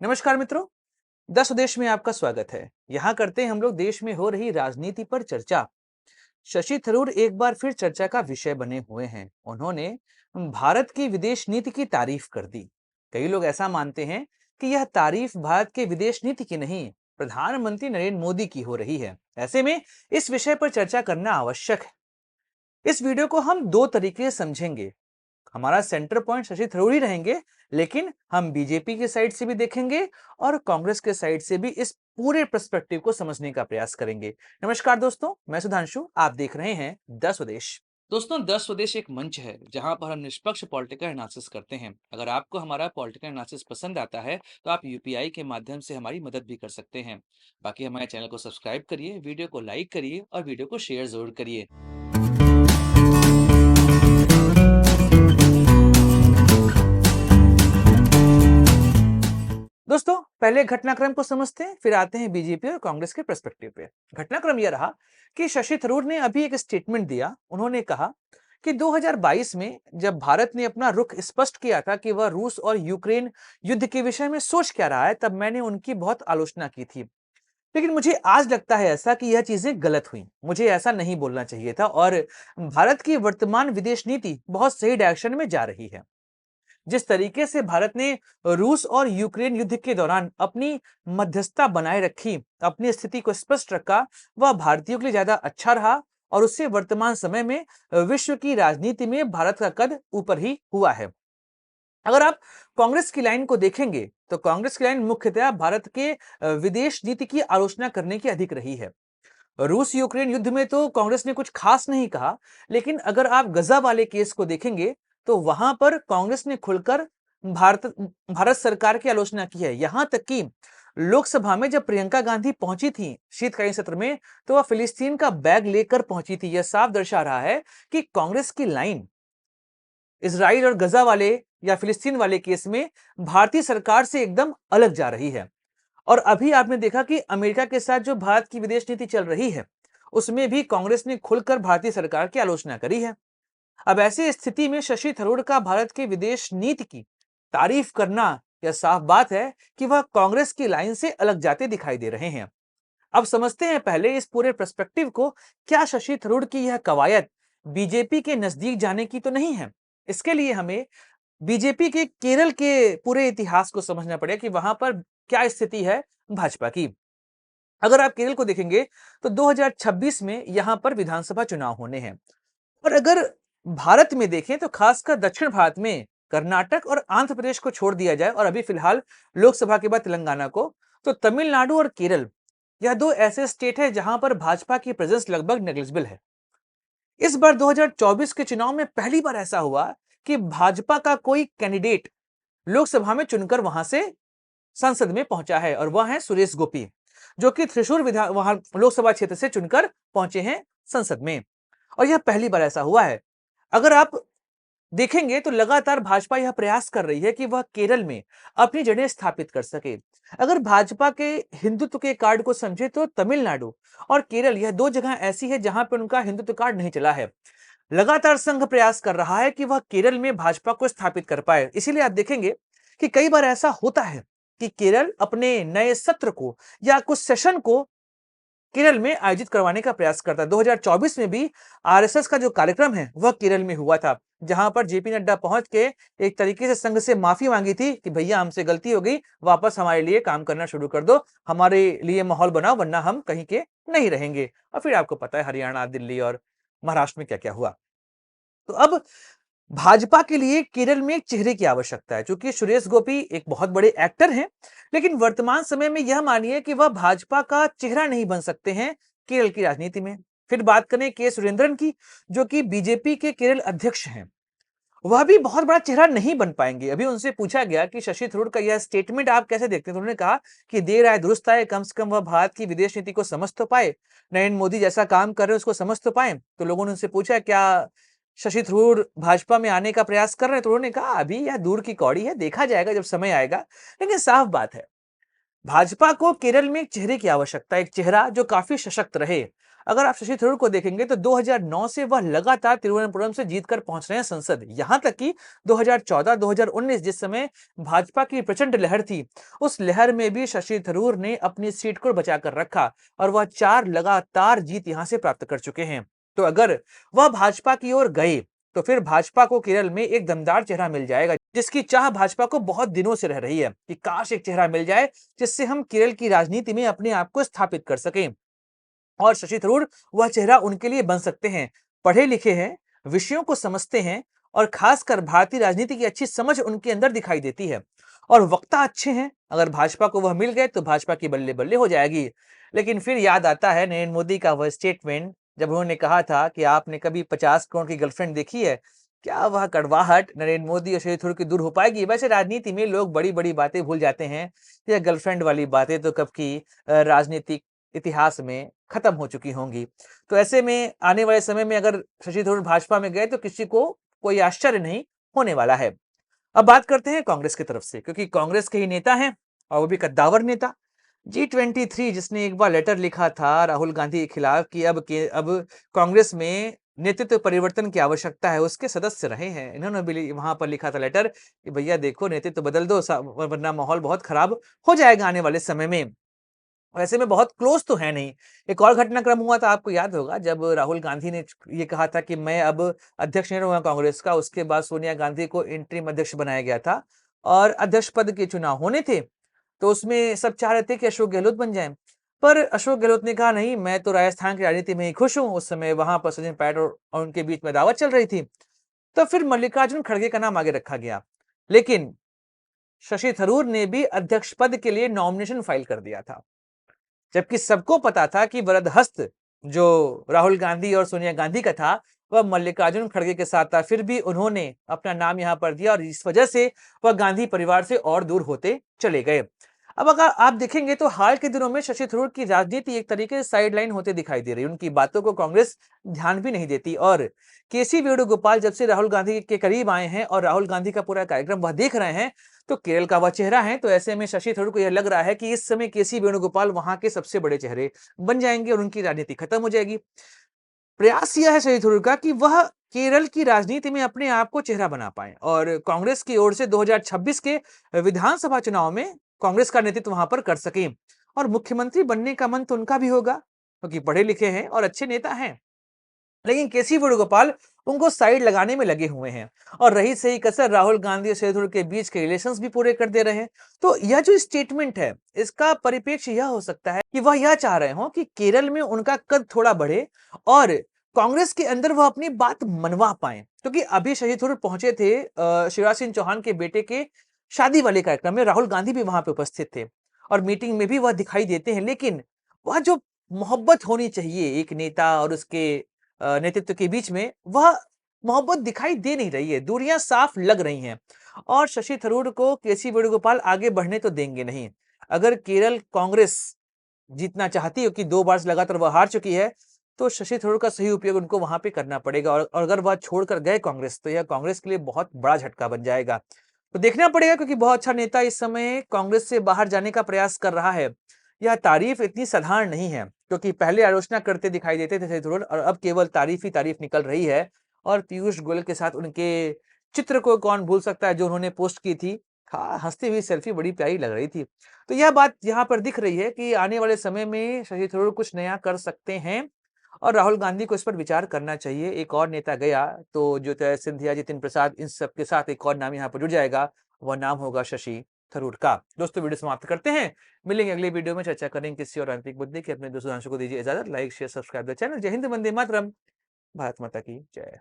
नमस्कार मित्रों, द स्वदेश में आपका स्वागत है। यहाँ करते हैं हम लोग देश में हो रही राजनीति पर चर्चा। शशि थरूर एक बार फिर चर्चा का विषय बने हुए हैं। उन्होंने भारत की विदेश नीति की तारीफ कर दी। कई लोग ऐसा मानते हैं कि यह तारीफ भारत के विदेश नीति की नहीं, प्रधानमंत्री नरेंद्र मोदी की हो रही है। ऐसे में इस विषय पर चर्चा करना आवश्यक है। इस वीडियो को हम दो तरीके से समझेंगे। हमारा सेंटर पॉइंट शशि थरूर ही रहेंगे, लेकिन हम बीजेपी की साइड से भी देखेंगे और कांग्रेस के साइड से भी इस पूरे पर्सपेक्टिव को समझने का प्रयास करेंगे। नमस्कार दोस्तों, मैं सुधांशु, आप देख रहे हैं द स्वदेश। दोस्तों, द स्वदेश एक मंच है जहां पर हम निष्पक्ष पॉलिटिकल एनालिसिस करते हैं। अगर आपको हमारा पॉलिटिकल एनालिसिस पसंद आता है तो आप यूपीआई के माध्यम से हमारी मदद भी कर सकते हैं। बाकी हमारे चैनल को सब्सक्राइब करिए, वीडियो को लाइक करिए और वीडियो को शेयर जरूर करिए। दोस्तों, पहले घटनाक्रम को समझते हैं, फिर आते हैं बीजेपी और कांग्रेस के पर्सपेक्टिव पे। घटनाक्रम यह रहा कि शशि थरूर ने अभी एक स्टेटमेंट दिया। उन्होंने कहा कि 2022 में जब भारत ने अपना रुख स्पष्ट किया था कि वह रूस और यूक्रेन युद्ध के विषय में सोच क्या रहा है, तब मैंने उनकी बहुत आलोचना की थी। लेकिन मुझे आज लगता है ऐसा कि यह चीजें गलत हुई। मुझे ऐसा नहीं बोलना चाहिए था और भारत की वर्तमान विदेश नीति बहुत सही डायरेक्शन में जा रही है। जिस तरीके से भारत ने रूस और यूक्रेन युद्ध के दौरान अपनी मध्यस्थता बनाए रखी, अपनी स्थिति को स्पष्ट रखा, वह भारतीयों के लिए ज्यादा अच्छा रहा और उससे वर्तमान समय में विश्व की राजनीति में भारत का कद ऊपर ही हुआ है। अगर आप कांग्रेस की लाइन को देखेंगे तो कांग्रेस की लाइन मुख्यतः भारत के विदेश नीति की आलोचना करने की अधिक रही है। रूस यूक्रेन युद्ध में तो कांग्रेस ने कुछ खास नहीं कहा, लेकिन अगर आप गजा वाले केस को देखेंगे तो वहां पर कांग्रेस ने खुलकर भारत भारत सरकार की आलोचना की है। यहां तक कि लोकसभा में जब प्रियंका गांधी पहुंची थी शीतकालीन सत्र में, तो वह फिलिस्तीन का बैग लेकर पहुंची थी। यह साफ दर्शा रहा है कि कांग्रेस की लाइन इजराइल और गजा वाले या फिलिस्तीन वाले केस में भारतीय सरकार से एकदम अलग जा रही है। और अभी आपने देखा कि अमेरिका के साथ जो भारत की विदेश नीति चल रही है, उसमें भी कांग्रेस ने खुलकर भारतीय सरकार की आलोचना करी है। अब ऐसी स्थिति में शशि थरूर का भारत की विदेश नीति की तारीफ करना, यह साफ बात है कि वह कांग्रेस की लाइन से अलग जाते दिखाई दे रहे हैं। अब समझते हैं पहले इस पूरे पर्सपेक्टिव को। क्या शशि थरूर की यह कवायद बीजेपी के नजदीक जाने की तो नहीं है? इसके लिए हमें बीजेपी के केरल के पूरे इतिहास को समझना पड़ेगा कि वहां पर क्या स्थिति है भाजपा की। अगर आप केरल को देखेंगे तो 2026 में यहां पर विधानसभा चुनाव होने हैं। और अगर भारत में देखें तो खासकर दक्षिण भारत में कर्नाटक और आंध्र प्रदेश को छोड़ दिया जाए और अभी फिलहाल लोकसभा के बाद तेलंगाना को, तो तमिलनाडु और केरल, यह दो ऐसे स्टेट है जहां पर भाजपा की प्रेजेंस लगभग नेग्लिजिबल है। इस बार 2024 के चुनाव में पहली बार ऐसा हुआ कि भाजपा का कोई कैंडिडेट लोकसभा में चुनकर वहां से संसद में पहुंचा है और वह है सुरेश गोपी, जो कि त्रिशूर विधान वहां लोकसभा क्षेत्र से चुनकर पहुंचे हैं संसद में। और यह पहली बार ऐसा हुआ है। अगर आप देखेंगे तो लगातार भाजपा यह प्रयास कर रही है कि वह केरल में अपनी जड़ें स्थापित कर सके। अगर भाजपा के हिंदुत्व के कार्ड को समझे तो तमिलनाडु और केरल, यह दो जगह ऐसी है जहां पर उनका हिंदुत्व कार्ड नहीं चला है। लगातार संघ प्रयास कर रहा है कि वह केरल में भाजपा को स्थापित कर पाए। इसीलिए आप देखेंगे कि कई बार ऐसा होता है कि केरल अपने नए सत्र को या कुछ सेशन को केरल में आयोजित करवाने का प्रयास करता है। 2024 में भी आरएसएस का जो कार्यक्रम है वह केरल में हुआ था, जहां पर जेपी नड्डा पहुंच के एक तरीके से संघ से माफी मांगी थी कि भैया हमसे गलती हो गई, वापस हमारे लिए काम करना शुरू कर दो, हमारे लिए माहौल बनाओ, वरना हम कहीं के नहीं रहेंगे। और फिर आपको पता है हरियाणा, दिल्ली और महाराष्ट्र में क्या क्या हुआ। तो अब भाजपा के लिए केरल में एक चेहरे की आवश्यकता है, क्योंकि सुरेश गोपी एक बहुत बड़े एक्टर हैं, लेकिन वर्तमान समय में यह मानिए कि वह भाजपा का चेहरा नहीं बन सकते हैं केरल की राजनीति में। फिर बात करें के सुरेंद्रन की, जो कि बीजेपी के केरल अध्यक्ष हैं, वह भी बहुत बड़ा चेहरा नहीं बन पाएंगे। अभी उनसे पूछा गया कि शशि थरूर का यह स्टेटमेंट आप कैसे देखते हैं, तो उन्होंने कहा कि देर आए दुरुस्त आए, कम से कम वह भारत की विदेश नीति को समझ तो पाए, नरेंद्र मोदी जैसा काम कर रहे हैं उसको समझ तो पाए। तो लोगों ने उनसे पूछा क्या शशि थरूर भाजपा में आने का प्रयास कर रहे हैं, तो उन्होंने कहा अभी यह दूर की कौड़ी है, देखा जाएगा जब समय आएगा। लेकिन साफ बात है, भाजपा को केरल में एक चेहरे की आवश्यकता है, एक चेहरा जो काफी सशक्त रहे। अगर आप शशि थरूर को देखेंगे तो 2009 से वह लगातार तिरुवनंतपुरम से जीतकर पहुंच रहे हैं संसद। यहां तक कि 2014-2019 जिस समय भाजपा की प्रचंड लहर थी, उस लहर में भी शशि थरूर ने अपनी सीट को बचाकर रखा और वह 4 लगातार जीत यहां से प्राप्त कर चुके हैं। तो अगर वह भाजपा की ओर गए तो फिर भाजपा को केरल में एक दमदार चेहरा मिल जाएगा, जिसकी चाह भाजपा को बहुत दिनों से रह रही है कि काश एक चेहरा मिल जाए जिससे हम केरल की राजनीति में अपने आप को स्थापित कर सकें। और शशि थरूर वह चेहरा उनके लिए बन सकते हैं। पढ़े लिखे हैं, विषयों को समझते हैं और खासकर भारतीय राजनीति की अच्छी समझ उनके अंदर दिखाई देती है। और वक्ता अच्छे हैं, अगर भाजपा को वह मिल गए तो भाजपा की बल्ले बल्ले हो जाएगी। लेकिन फिर याद आता है नरेंद्र मोदी का वह स्टेटमेंट, जब उन्होंने कहा था कि आपने कभी 50 करोड़ की गर्लफ्रेंड देखी है? क्या वह कड़वाहट नरेंद्र मोदी और शशि थरूर की दूर हो पाएगी? वैसे राजनीति में लोग बड़ी बड़ी बातें भूल जाते हैं। यह गर्लफ्रेंड वाली बातें तो कब की राजनीतिक इतिहास में खत्म हो चुकी होंगी। तो ऐसे में आने वाले समय में अगर शशि थरूर भाजपा में गए तो किसी को कोई आश्चर्य नहीं होने वाला है। अब बात करते हैं कांग्रेस की तरफ से, क्योंकि कांग्रेस के ही नेता हैं और वो भी कद्दावर नेता। G23 जिसने एक बार लेटर लिखा था राहुल गांधी के खिलाफ कि अब कांग्रेस में नेतृत्व परिवर्तन की आवश्यकता है, उसके सदस्य रहे हैं। इन्होंने भी वहां पर लिखा था लेटर कि भैया देखो नेतृत्व बदल दो, वरना माहौल बहुत खराब हो जाएगा आने वाले समय में। वैसे में बहुत क्लोज तो है नहीं। एक और घटनाक्रम हुआ था, आपको याद होगा, जब राहुल गांधी ने ये कहा था कि मैं अब अध्यक्ष नहीं रहूंगा कांग्रेस का, उसके बाद सोनिया गांधी को इंटरिम अध्यक्ष बनाया गया था और अध्यक्ष पद के चुनाव होने थे। तो उसमें सब चाह रहे थे कि अशोक गहलोत बन जाएं, पर अशोक गहलोत ने कहा नहीं, मैं तो राजस्थान की राजनीति में ही खुश हूं। उस समय वहां पर सचिन पायलट और उनके बीच में दावत चल रही थी। तो फिर मल्लिकार्जुन खड़गे का नाम आगे रखा गया, लेकिन शशि थरूर ने भी अध्यक्ष पद के लिए नॉमिनेशन फाइल कर दिया था, जबकि सबको पता था कि वरदहस्त जो राहुल गांधी और सोनिया गांधी का था वह मल्लिकार्जुन खड़गे के साथ था। फिर भी उन्होंने अपना नाम यहां पर दिया और इस वजह से वह गांधी परिवार से और दूर होते चले गए। अब अगर आप देखेंगे तो हाल के दिनों में शशि थरूर की राजनीति एक तरीके से साइडलाइन होते दिखाई दे रही है। उनकी बातों को कांग्रेस ध्यान भी नहीं देती और केसी वेणुगोपाल जब से राहुल गांधी के करीब आए हैं और राहुल गांधी का पूरा कार्यक्रम वह देख रहे हैं, तो केरल का वह चेहरा है। तो ऐसे में शशि थरूर को यह लग रहा है कि इस समय केसी वेणुगोपाल वहां के सबसे बड़े चेहरे बन जाएंगे और उनकी राजनीति खत्म हो जाएगी। प्रयास यह है शशि थरूर का कि वह केरल की राजनीति में अपने आप को चेहरा बना पाए और कांग्रेस की ओर से 2026 के विधानसभा चुनाव में कांग्रेस का नेतृत्व वहां पर कर सके। और मुख्यमंत्री बनने का मन तो उनका भी होगा, क्योंकि पढ़े लिखे हैं और अच्छे नेता हैं। लेकिन केसी वेणुगोपाल उनको साइड लगाने में लगे हुए हैं और रही सही कसर राहुल गांधी और शरद थरूर के बीच के रिलेशंस भी पूरे कर दे रहे हैं। तो यह जो स्टेटमेंट है, इसका परिप्रेक्ष्य यह हो सकता है कि वह यह चाह रहे हो कि केरल में उनका कद थोड़ा बढ़े और कांग्रेस के अंदर वह अपनी बात मनवा पाए। क्योंकि अभी शशि थरूर पहुंचे थे शिवराज सिंह चौहान के बेटे के शादी वाले कार्यक्रम में, राहुल गांधी भी वहां पे उपस्थित थे और मीटिंग में भी वह दिखाई देते हैं। लेकिन वह जो मोहब्बत होनी चाहिए एक नेता और उसके नेतृत्व के बीच में, वह मोहब्बत दिखाई दे नहीं रही है, दूरियां साफ लग रही हैं। और शशि थरूर को केसी वेणुगोपाल आगे बढ़ने तो देंगे नहीं। अगर केरल कांग्रेस जीतना चाहती है, कि 2 बार से लगातार वह हार चुकी है, तो शशि थरूर का सही उपयोग उनको वहां पे करना पड़ेगा और अगर वह छोड़कर गए कांग्रेस, तो यह कांग्रेस के लिए बहुत बड़ा झटका बन जाएगा। तो देखना पड़ेगा, क्योंकि बहुत अच्छा नेता इस समय कांग्रेस से बाहर जाने का प्रयास कर रहा है। यह तारीफ इतनी साधारण नहीं है, क्योंकि पहले आलोचना करते दिखाई देते थे शशि थरूर और अब केवल तारीफ ही तारीफ निकल रही है। और पीयूष गोयल के साथ उनके चित्र को कौन भूल सकता है, जो उन्होंने पोस्ट की थी। हाँ, हंसती हुई सेल्फी बड़ी प्यारी लग रही थी। तो यह बात यहाँ पर दिख रही है कि आने वाले समय में शशि थरूर कुछ नया कर सकते हैं और राहुल गांधी को इस पर विचार करना चाहिए। एक और नेता गया तो ज्योतिरादित्य सिंधिया, जितिन प्रसाद, इन सब के साथ एक और नाम यहाँ पर जुड़ जाएगा, वह नाम होगा शशि थरूर का। दोस्तों, वीडियो समाप्त करते हैं, मिलेंगे अगले वीडियो में, चर्चा करेंगे किसी और आंतरिक मुद्दे की। अपने दोस्तों को दीजिए इजाजत। Like share subscribe the channel. जय हिंद, वंदे मातरम, भारत माता की जय।